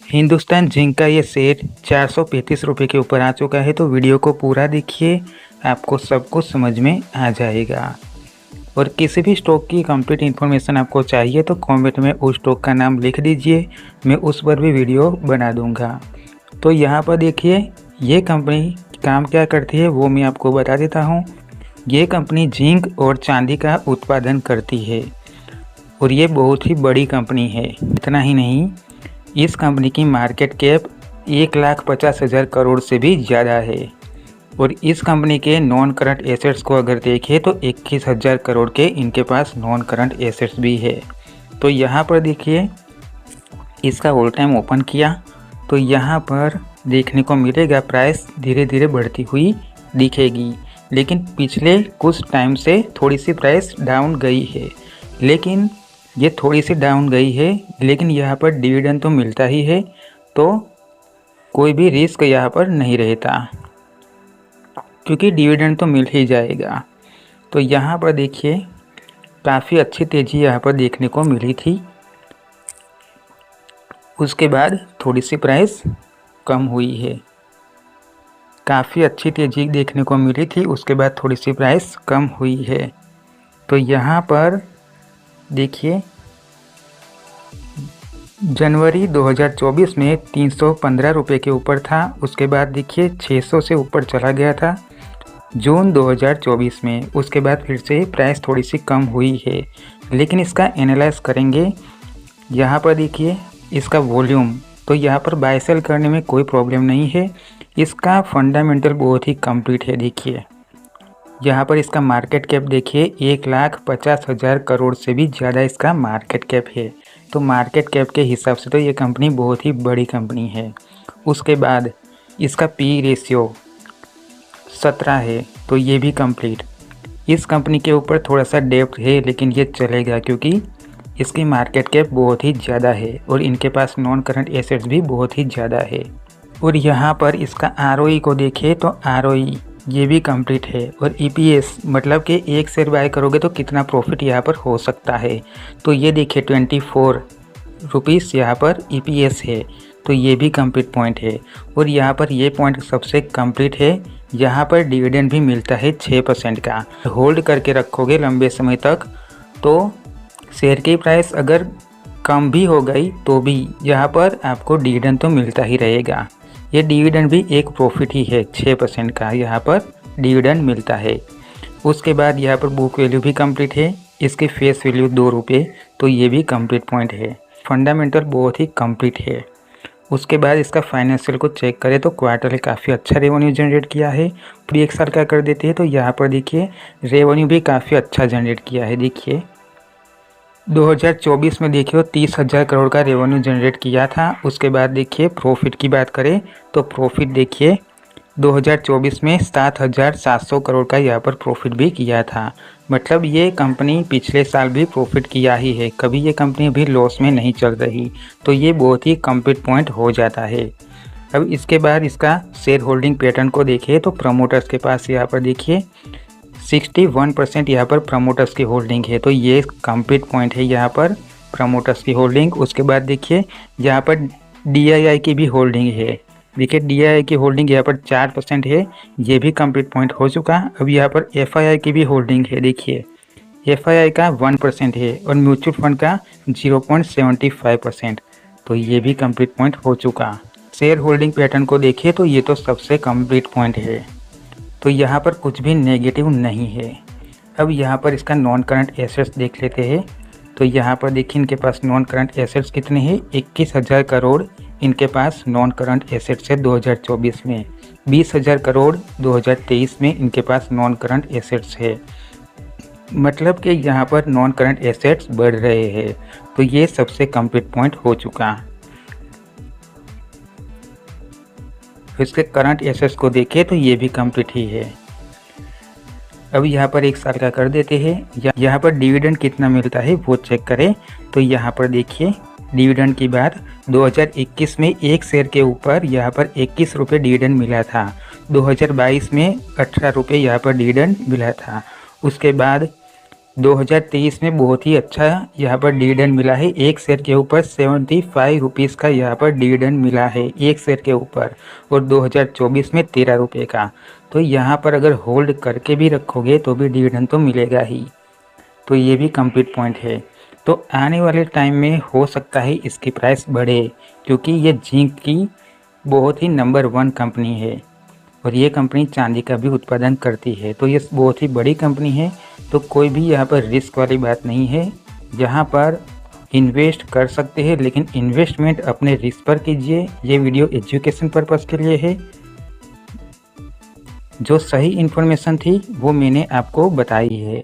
Hindustan zinc का ये share 435 रुपये के ऊपर आ चुका है। तो वीडियो को पूरा देखिए, आपको सब कुछ समझ में आ जाएगा। और किसी भी स्टॉक की कंप्लीट इन्फॉर्मेशन आपको चाहिए तो कमेंट में उस स्टॉक का नाम लिख दीजिए, मैं उस पर भी वीडियो बना दूंगा। तो यहाँ पर देखिए, ये कंपनी काम क्या करती है वो मैं आपको बता देता हूँ। ये कंपनी जिंक और चांदी का उत्पादन करती है और ये बहुत ही बड़ी कंपनी है। इतना ही नहीं, इस कंपनी की मार्केट कैप 1,50,000 करोड़ से भी ज़्यादा है। और इस कंपनी के नॉन करंट एसेट्स को अगर देखें तो 21,000 करोड़ के इनके पास नॉन करंट एसेट्स भी है। तो यहाँ पर देखिए, इसका ऑल टाइम ओपन किया तो यहाँ पर देखने को मिलेगा प्राइस धीरे धीरे बढ़ती हुई दिखेगी, लेकिन पिछले कुछ टाइम से थोड़ी सी प्राइस डाउन गई है। लेकिन ये थोड़ी सी डाउन गई है, लेकिन यहाँ पर डिविडेंड तो मिलता ही है, तो कोई भी रिस्क यहाँ पर नहीं रहता क्योंकि डिविडेंड तो मिल ही जाएगा। तो यहाँ पर देखिए, काफ़ी अच्छी तेज़ी यहाँ पर देखने को मिली थी। उसके बाद थोड़ी सी प्राइस कम हुई है। काफ़ी अच्छी तेज़ी देखने को मिली थी, उसके बाद थोड़ी सी प्राइस कम हुई है। तो यहाँ पर देखिए, जनवरी 2024 में 315 रुपये के ऊपर था। उसके बाद देखिए 600 से ऊपर चला गया था जून 2024 में। उसके बाद फिर से प्राइस थोड़ी सी कम हुई है, लेकिन इसका एनालाइज करेंगे। यहाँ पर देखिए इसका वॉल्यूम, तो यहाँ पर बाय सेल करने में कोई प्रॉब्लम नहीं है। इसका फंडामेंटल बहुत ही कंप्लीट है। देखिए यहाँ पर इसका मार्केट कैप देखिए, 1,50,000 करोड़ से भी ज़्यादा इसका मार्केट कैप है। तो मार्केट कैप के हिसाब से तो ये कंपनी बहुत ही बड़ी कंपनी है। उसके बाद इसका पी रेशियो 17 है, तो ये भी कंप्लीट। इस कंपनी के ऊपर थोड़ा सा डेप्थ है, लेकिन ये चलेगा क्योंकि इसकी मार्केट कैप बहुत ही ज़्यादा है और इनके पास नॉन करंट एसेट्स भी बहुत ही ज़्यादा है। और यहाँ पर इसका आरओई को देखें तो आरओई ये भी कंप्लीट है। और ईपीएस मतलब कि एक शेयर बाय करोगे तो कितना प्रॉफिट यहाँ पर हो सकता है, तो ये देखिए 24 रुपीज़ यहाँ पर ईपीएस है, तो ये भी कंप्लीट पॉइंट है। और यहाँ पर ये पॉइंट सबसे कंप्लीट है। यहाँ पर डिविडेंड भी मिलता है 6% का। होल्ड करके रखोगे लंबे समय तक तो शेयर की प्राइस अगर कम भी हो गई तो भी यहाँ पर आपको डिविडेंड तो मिलता ही रहेगा। ये डिविडेंड भी एक प्रॉफिट ही है, 6% का यहाँ पर डिविडेंड मिलता है। उसके बाद यहाँ पर बुक वैल्यू भी कंप्लीट है। इसकी फेस वैल्यू 2 रुपये, तो ये भी कंप्लीट पॉइंट है। फंडामेंटल बहुत ही कंप्लीट है। उसके बाद इसका फाइनेंशियल को चेक करें तो क्वार्टरली काफ़ी अच्छा रेवेन्यू जनरेट किया है। पूरी एक साल का कर देते हैं तो यहाँ पर देखिए रेवेन्यू भी काफ़ी अच्छा जनरेट किया है। देखिए 2024 में देखिए 30,000 करोड़ का रेवेन्यू जनरेट किया था। उसके बाद देखिए प्रॉफिट की बात करें तो प्रॉफिट देखिए 2024 में 7,700 करोड़ का यहाँ पर प्रॉफिट भी किया था। मतलब ये कंपनी पिछले साल भी प्रॉफिट किया ही है, कभी ये कंपनी भी लॉस में नहीं चल रही। तो ये बहुत ही कंप्लीट पॉइंट हो जाता है। अब इसके बाद इसका शेयर होल्डिंग पैटर्न को देखिए तो प्रमोटर्स के पास यहाँ पर देखिए 61% यहाँ पर प्रमोटर्स की होल्डिंग है, तो ये कंप्लीट पॉइंट है यहाँ पर प्रमोटर्स की होल्डिंग। उसके बाद देखिए यहाँ पर डीआईआई की भी होल्डिंग है। देखिए डीआईआई की होल्डिंग यहाँ पर 4% है, ये भी कंप्लीट पॉइंट हो चुका। अब यहाँ पर एफआईआई की भी होल्डिंग है। देखिए एफआईआई का 1% है और म्यूचुअल फंड का 0.75%, तो ये भी कंप्लीट पॉइंट हो चुका। शेयर होल्डिंग पैटर्न को देखिए तो ये तो सबसे कंप्लीट पॉइंट है, तो यहाँ पर कुछ भी नेगेटिव नहीं है। अब यहाँ पर इसका नॉन करंट एसेट्स देख लेते हैं। तो यहाँ पर देखिए इनके पास नॉन करंट एसेट्स कितने हैं, 21,000 करोड़ इनके पास नॉन करंट एसेट्स है 2024 में। 20,000 करोड़ 2023 में इनके पास नॉन करंट एसेट्स है। मतलब कि यहाँ पर नॉन करंट एसेट्स बढ़ रहे हैं, तो ये सबसे कंप्लीट पॉइंट हो चुका। इसके करंट एसेट्स को देखें तो ये भी कंप्लीट ही है। अब यहाँ पर एक साल का कर देते हैं। यहाँ पर डिविडेंड कितना मिलता है वो चेक करें तो यहाँ पर देखिए डिविडेंड की बात 2021 में एक शेयर के ऊपर यहाँ पर 21 रुपये डिविडेंड मिला था। 2022 में 18 रुपये यहाँ पर डिविडेंड मिला था। उसके बाद 2023 में बहुत ही अच्छा यहाँ पर डिविडेंड मिला है। एक शेयर के ऊपर 75 रुपीज़ का यहाँ पर डिविडेंड मिला है एक शेयर के ऊपर, और 2024 में 13 रुपये का। तो यहाँ पर अगर होल्ड करके भी रखोगे तो भी डिविडेंड तो मिलेगा ही। तो ये भी कंप्लीट पॉइंट है। तो आने वाले टाइम में हो सकता है इसकी प्राइस बढ़े, क्योंकि ये जिंक की बहुत ही नंबर 1 कंपनी है और ये कंपनी चांदी का भी उत्पादन करती है। तो ये बहुत ही बड़ी कंपनी है। तो कोई भी यहाँ पर रिस्क वाली बात नहीं है। यहाँ पर इन्वेस्ट कर सकते हैं, लेकिन इन्वेस्टमेंट अपने रिस्क पर कीजिए। ये वीडियो एजुकेशन पर्पज़ के लिए है। जो सही इन्फॉर्मेशन थी वो मैंने आपको बताई है।